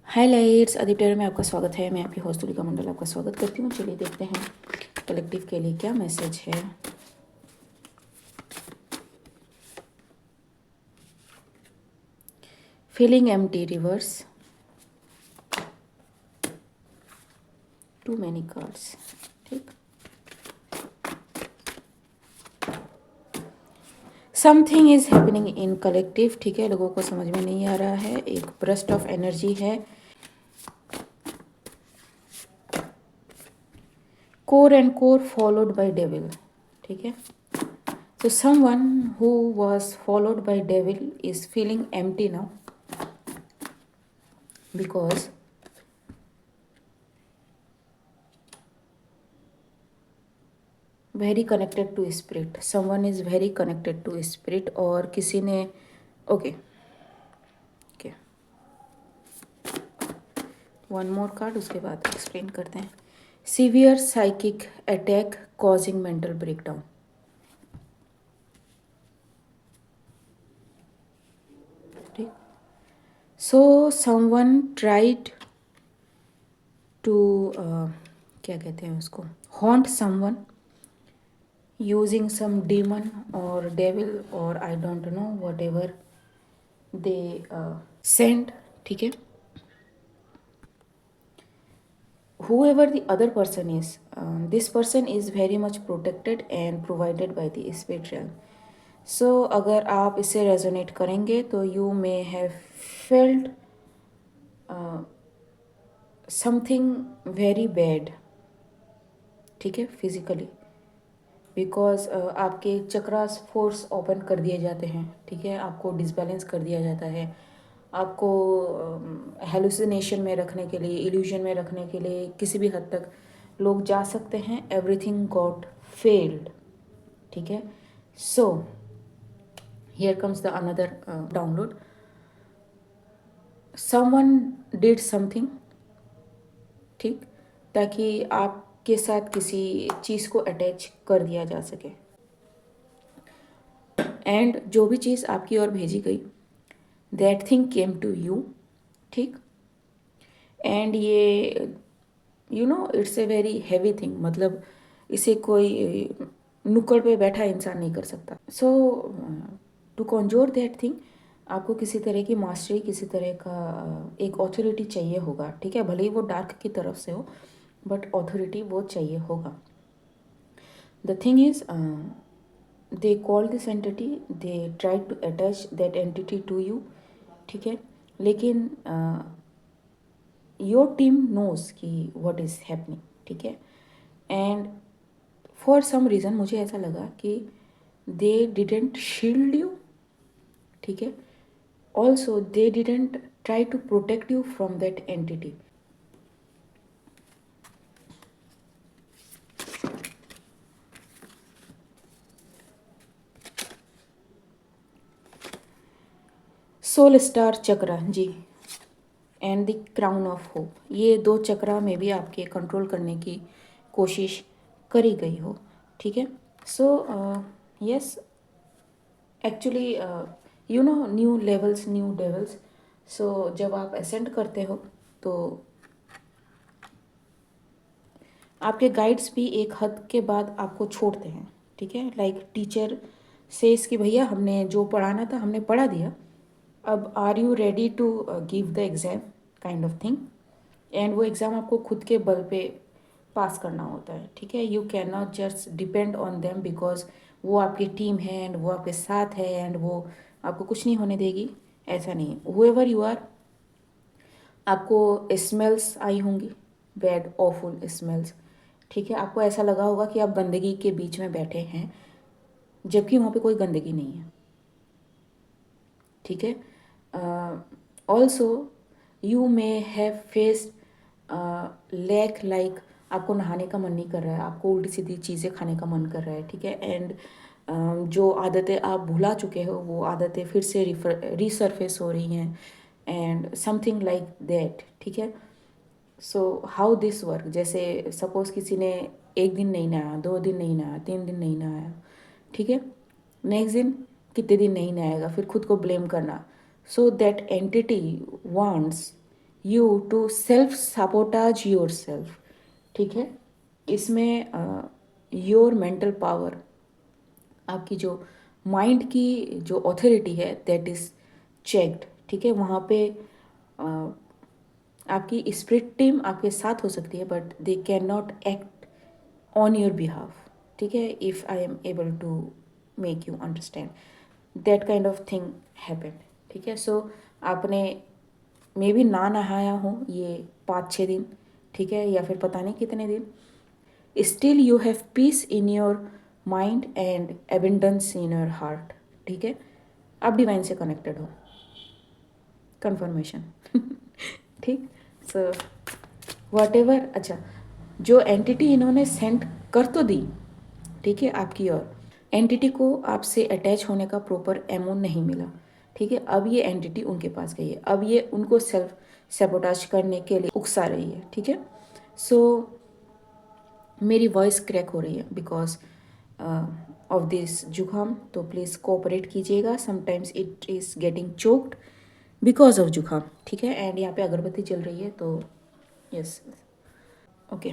Highlights Aditya में आपका स्वागत है। मैं आपकी होस्ट तुलिका मंडल आपका स्वागत करती हूँ। चलिए देखते हैं कलेक्टिव के लिए क्या मैसेज है। Feeling empty reverse, too many cards. ठीक, something is happening in collective. ठीक है, लोगों को समझ में नहीं आ रहा है। एक ब्रस्ट ऑफ एनर्जी है। Core and core followed by devil. ठीक है, so someone who was followed by devil is feeling empty now because very connected to spirit. Someone is very connected to spirit. और किसी ने okay okay one more card, उसके बाद explain करते हैं। Severe psychic attack causing mental breakdown. ठीक, so someone tried to क्या कहते हैं उसको, haunt someone using some demon or devil or I don't know whatever they send. ठीक है, whoever the other person is, this person is very much protected and provided by the spirit realm. So अगर आप इससे resonate करेंगे तो you may have felt something very bad. ठीक है, physically because आपके चक्रास फोर्स ओपन कर दिए जाते हैं। ठीक है, आपको डिसबैलेंस कर दिया जाता है। आपको हेलुसिनेशन में रखने के लिए, इल्यूजन में रखने के लिए किसी भी हद तक लोग जा सकते हैं। Everything got failed. ठीक है, so here comes the another download. Someone did something, ठीक, ताकि आपके साथ किसी चीज़ को अटैच कर दिया जा सके। एंड जो भी चीज़ आपकी ओर भेजी गई, that thing came to you. ठीक, एंड ये it's a very heavy thing. मतलब इसे कोई नुक्कड़ पे बैठा इंसान नहीं कर सकता। सो टू कॉन्जोर दैट थिंग आपको किसी तरह की मास्टरी, किसी तरह का एक ऑथोरिटी चाहिए होगा। ठीक है, भले ही वो डार्क की तरफ से हो, बट ऑथोरिटी वो चाहिए होगा। The thing is they call this entity, they try to attach that entity to you. ठीक है, लेकिन योर टीम नोज कि व्हाट इज़ हैपनिंग। ठीक है, एंड फॉर सम रीज़न मुझे ऐसा लगा कि दे डिडेंट शील्ड यू। ठीक है, also they didn't try to protect you from that entity. Soul star chakra जी and the crown of hope, ये दो चक्रा में भी आपके कंट्रोल करने की कोशिश करी गई हो। ठीक है, so yes, actually new levels, new devils. So जब आप असेंड करते हो तो आपके गाइड्स भी एक हद के बाद आपको छोड़ते हैं। ठीक है, लाइक टीचर से इसकी भैया हमने जो पढ़ाना था हमने पढ़ा दिया, अब are you ready to give the exam kind of thing. And वो एग्ज़ाम आपको खुद के बल पे पास करना होता है। ठीक है, you can not just depend on them because वो आपकी टीम है एंड वो आपके साथ है एंड वो आपको कुछ नहीं होने देगी। ऐसा नहीं, हुएवर यू आर, आपको स्मेल्स आई होंगी, बैड ऑफुल स्मेल्स। ठीक है, आपको ऐसा लगा होगा कि आप गंदगी के बीच में बैठे हैं जबकि वहाँ पे कोई गंदगी नहीं है। ठीक है, also you may have faced lack, like आपको नहाने का मन नहीं कर रहा है, आपको उल्टी सीधी चीज़ें खाने का मन कर रहा है। ठीक है, एंड जो आदतें आप भुला चुके हो वो आदतें फिर से रिसरफेस हो रही हैं एंड समथिंग लाइक दैट। ठीक है, सो हाउ दिस वर्क, जैसे सपोज किसी ने एक दिन नहीं नहाया, 2 दिन नहीं नहाया, 3 दिन नहीं नहाया। ठीक है, नेक्स्ट दिन कितने दिन नहीं नहाएगा, फिर खुद को ब्लेम करना। So that entity wants you to self sabotage yourself, ठीक है। इसमें योर मेंटल पावर, आपकी जो माइंड की जो ऑथोरिटी है दैट इज़ चेक्ड, ठीक है। वहाँ पे आपकी स्पिरिट टीम आपके साथ हो सकती है but they can not act on your behalf, ठीक है। If I am able to make you understand that kind of thing happened, ठीक है। सो आपने मे बी ना नहाया हो ये 5-6 दिन, ठीक है, या फिर पता नहीं कितने दिन, still you have piece in your mind and abundance in your heart, ठीक है। आप डिवाइन से कनेक्टेड हो, कंफर्मेशन ठीक। सो वॉट एवर, अच्छा, जो एंटिटी इन्होंने सेंड कर तो दी, ठीक है, आपकी ओर एंटिटी को आपसे अटैच होने का प्रॉपर एमओ नहीं मिला, ठीक है। अब ये एंटिटी उनके पास गई है, अब ये उनको सेल्फ सेबोटाज करने के लिए उकसा रही है, ठीक है। सो मेरी वॉइस क्रैक हो रही है बिकॉज ऑफ दिस जुकाम, तो प्लीज़ कोऑपरेट कीजिएगा। Sometimes it is getting choked because of जुकाम, ठीक है। एंड यहाँ पे अगरबत्ती चल रही है, तो yes, okay,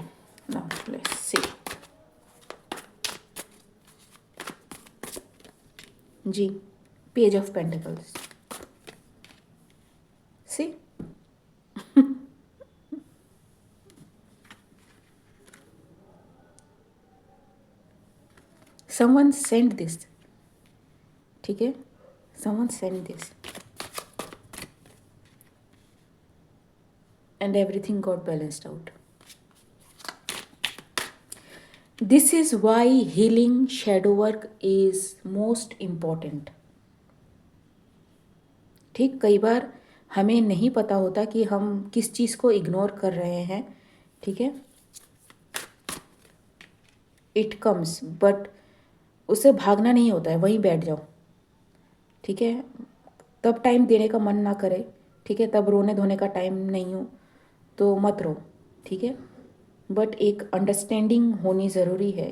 now let's see. जी, page of pentacles, see someone send this, ठीक है, someone send this and everything got balanced out. This is why healing shadow work is most important, ठीक। कई बार हमें नहीं पता होता कि हम किस चीज़ को इग्नोर कर रहे हैं, ठीक है। इट कम्स बट उससे भागना नहीं होता है, वहीं बैठ जाओ, ठीक है। तब टाइम देने का मन ना करे, ठीक है, तब रोने धोने का टाइम नहीं हो तो मत रो, ठीक है। बट एक अंडरस्टैंडिंग होनी ज़रूरी है।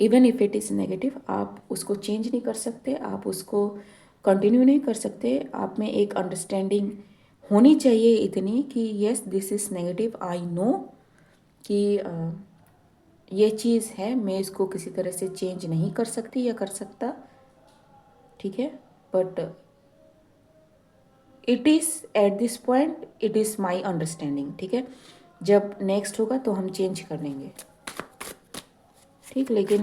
Even if it is negative, आप उसको चेंज नहीं कर सकते, आप उसको कंटिन्यू नहीं कर सकते। आप में एक अंडरस्टैंडिंग होनी चाहिए इतनी कि yes this is negative, I know कि ये चीज़ है, मैं इसको किसी तरह से चेंज नहीं कर सकती या कर सकता, ठीक है। But it is at this point it is my understanding, ठीक है। जब नेक्स्ट होगा तो हम चेंज कर लेंगे, ठीक। लेकिन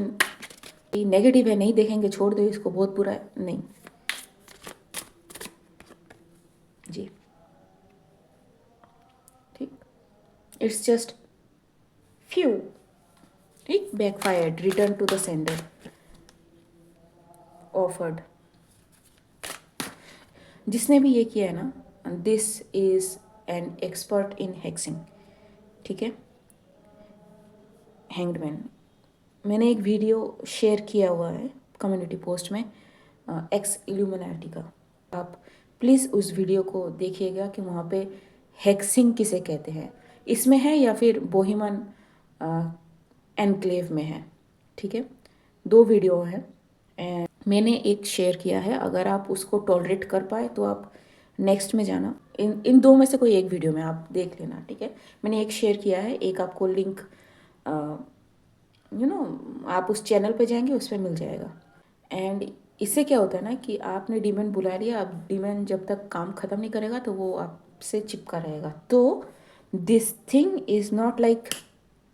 नेगेटिव है, नहीं देखेंगे, छोड़ दो इसको, बहुत बुरा है, नहीं जी, ठीक। इट्स जस्ट फ्यू, ठीक। Backfired, return to the sender, offered. जिसने भी ये किया है ना, this is an expert in hexing, ठीक है। हैंग्डमैन, मैंने एक वीडियो शेयर किया हुआ है कम्युनिटी पोस्ट में एक्स इल्यूमिनाटी का, आप प्लीज़ उस वीडियो को देखिएगा कि वहाँ पे हेक्सिंग किसे कहते हैं, इसमें है या फिर बोहिमन एनक्लेव में है, ठीक है। 2 वीडियो हैं एंड मैंने एक शेयर किया है, अगर आप उसको टॉलरेट कर पाए तो आप नेक्स्ट में जाना, इन 2 में से कोई एक वीडियो में आप देख लेना, ठीक है। मैंने एक शेयर किया है, एक आपको लिंक आप उस चैनल पे जाएंगे, उस पर मिल जाएगा। एंड इससे क्या होता है ना कि आपने डीमन बुला लिया, अब डीमन जब तक काम ख़त्म नहीं करेगा तो वो आपसे चिपका रहेगा। तो this thing is not like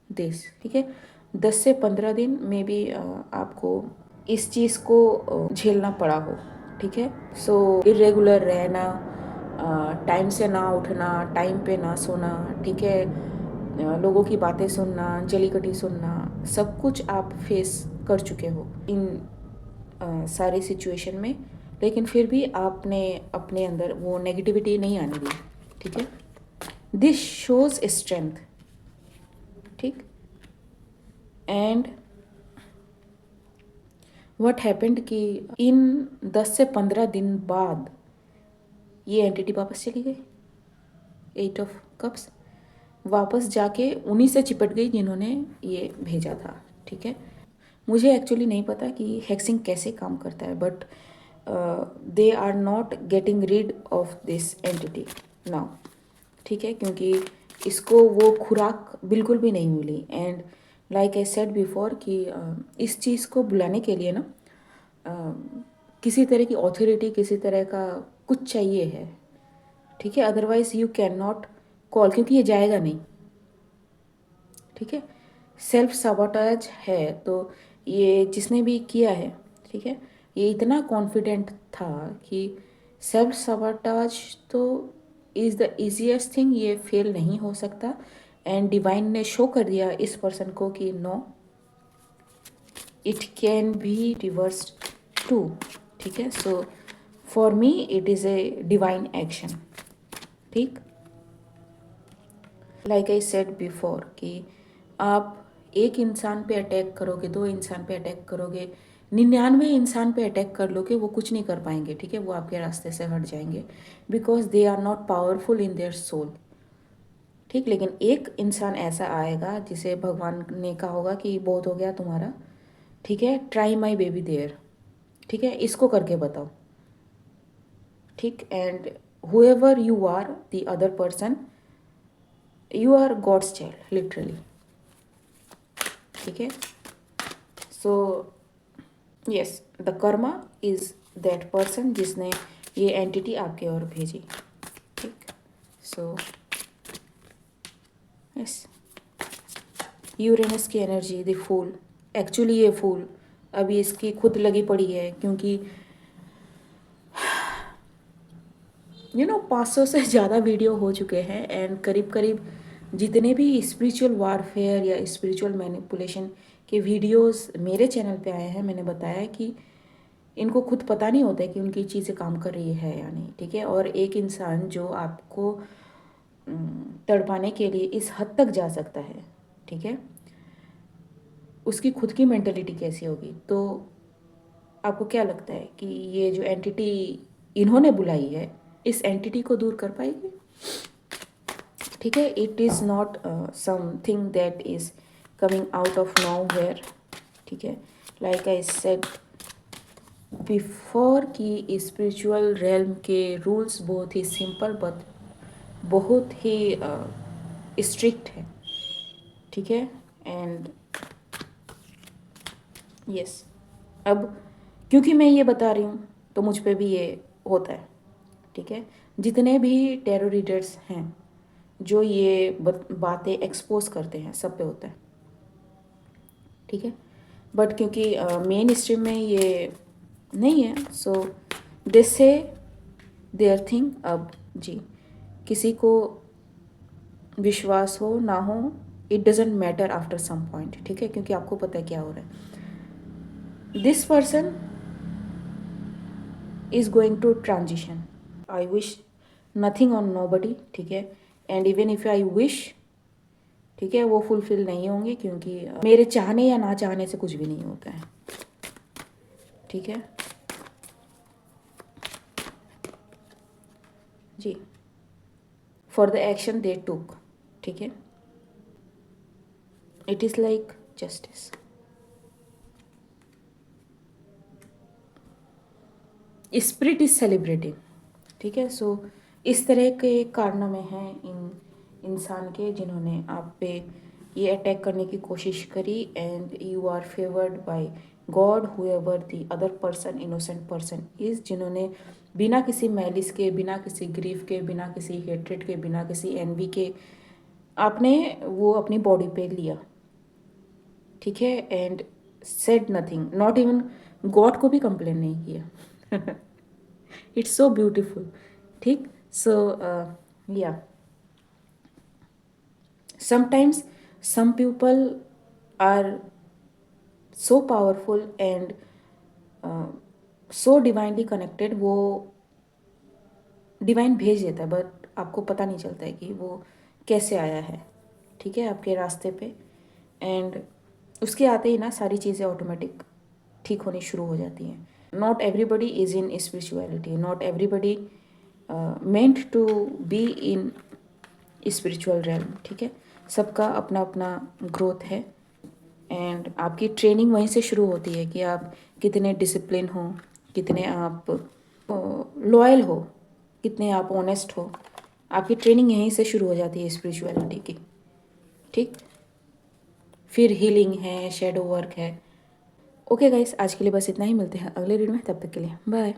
this, ठीक है। 10 से 15 दिन में भी आपको इस चीज़ को झेलना पड़ा हो, ठीक है। सो इरेगुलर रहना, टाइम से ना उठना, टाइम पे ना सोना, ठीक है, लोगों की बातें सुनना, जली कटी सुनना, सब कुछ आप फेस कर चुके हो इन सारी सिचुएशन में, लेकिन फिर भी आपने अपने अंदर वो नेगेटिविटी नहीं आने दी, ठीक है। दिस शोज स्ट्रेंथ, ठीक। एंड व्हाट हैपेंड कि इन 10 से 15 दिन बाद ये एंटिटी वापस चली गई, 8 ऑफ कप्स, वापस जाके उन्हीं से चिपट गई जिन्होंने ये भेजा था, ठीक है। मुझे एक्चुअली नहीं पता कि हेक्सिंग कैसे काम करता है, but they are not getting rid of this entity now. ठीक है, क्योंकि इसको वो खुराक बिल्कुल भी नहीं मिली। And like I said before कि इस चीज़ को बुलाने के लिए ना किसी तरह की ऑथोरिटी, किसी तरह का कुछ चाहिए है, ठीक है, otherwise you can not call, क्योंकि ये जाएगा नहीं। ठीक है, सेल्फ साबोटाज है तो ये जिसने भी किया है, ठीक है, ये इतना कॉन्फिडेंट था कि सेल्फ साबोटाज तो इज़ द इजीएस्ट थिंग, ये फेल नहीं हो सकता। एंड डिवाइन ने शो कर दिया इस पर्सन को कि no, it can be reversed too. ठीक है, so for me it is a divine action. ठीक, लाइक आई सेड बिफोर कि आप एक इंसान पे अटैक करोगे, दो इंसान पे अटैक करोगे, 99 इंसान पे अटैक कर लोगे, वो कुछ नहीं कर पाएंगे। ठीक है, वो आपके रास्ते से हट जाएंगे because they are not powerful in their soul. ठीक, लेकिन एक इंसान ऐसा आएगा जिसे भगवान ने कहा होगा कि बहुत हो गया तुम्हारा, ठीक है, ट्राई माई बेबी देयर, ठीक है, इसको करके बताओ। ठीक, and however you are the other person, you are God's child literally. ठीक है, so yes, the karma is that person जिसने ये एंटिटी आपके ओर भेजी। ठीक, सो यस, यूरेनस की एनर्जी, द फूल, एक्चुअली ये फूल अभी इसकी खुद लगी पड़ी है, क्योंकि 500 से ज़्यादा वीडियो हो चुके हैं। एंड करीब करीब जितने भी स्पिरिचुअल वारफेयर या स्पिरिचुअल मैनिपुलेशन के वीडियोस मेरे चैनल पे आए हैं, मैंने बताया कि इनको खुद पता नहीं होता है कि उनकी चीज़ें काम कर रही है या नहीं। ठीक है, और एक इंसान जो आपको तड़पाने के लिए इस हद तक जा सकता है, ठीक है, उसकी खुद की मेंटलिटी कैसी होगी। तो आपको क्या लगता है कि ये जो एंटिटी इन्होंने बुलाई है, इस एंटिटी को दूर कर पाएगी? ठीक है, it is not something that is coming out of nowhere. ठीक है, लाइक आई सेड बिफोर कि स्पिरिचुअल रेल्म के रूल्स बहुत ही सिंपल बट बहुत ही स्ट्रिक्ट है। ठीक है, एंड यस, अब क्योंकि मैं ये बता रही हूँ तो मुझ पे भी ये होता है। ठीक है, जितने भी टेरो रीडर्स हैं जो ये बातें एक्सपोज करते हैं, सब पे होता है। ठीक है, बट क्योंकि मेन स्ट्रीम में ये नहीं है, so this say their thing. अब जी, किसी को विश्वास हो ना हो, it doesn't matter after some point. ठीक है, क्योंकि आपको पता है क्या हो रहा है। This person is going to transition. I wish nothing on nobody. ठीक है, and even if I wish, ठीक है, वो फुलफिल नहीं होंगे, क्योंकि मेरे चाहने या ना चाहने से कुछ भी नहीं होता है। ठीक है जी, फॉर द एक्शन दे टुक। ठीक है, it is like justice. Spirit is celebrating. ठीक है, सो इस तरह के कारनामे हैं इन इंसान के जिन्होंने आप पे ये अटैक करने की कोशिश करी। And you are favoured by God however the other person, innocent person is, जिन्होंने बिना किसी मैलिस के, बिना किसी ग्रीफ के, बिना किसी हेट्रेड के, बिना किसी एनवी के आपने वो अपनी बॉडी पे लिया। ठीक है, and said nothing, not even God को भी कंप्लेन नहीं किया। It's so beautiful. ठीक, सो या sometimes some people are so powerful and so divinely connected, वो डिवाइन भेज देता है बट आपको पता नहीं चलता है कि वो कैसे आया है। ठीक है, आपके रास्ते पे, एंड उसके आते ही ना सारी चीज़ें ऑटोमेटिक ठीक होनी शुरू हो जाती हैं। Not everybody is in spirituality, not everybody meant to be in spiritual realm. ठीक है, सबका अपना अपना ग्रोथ है। एंड आपकी ट्रेनिंग वहीं से शुरू होती है कि आप कितने डिसिप्लिन हो, कितने आप लॉयल हो, कितने आप ऑनेस्ट हो, आपकी ट्रेनिंग यहीं से शुरू हो जाती है स्पिरिचुअलिटी की। ठीक, फिर हीलिंग है, शेडो वर्क है। ओके गाइस, आज के लिए बस इतना ही। मिलते हैं अगले रीड में, तब तक के लिए बाय।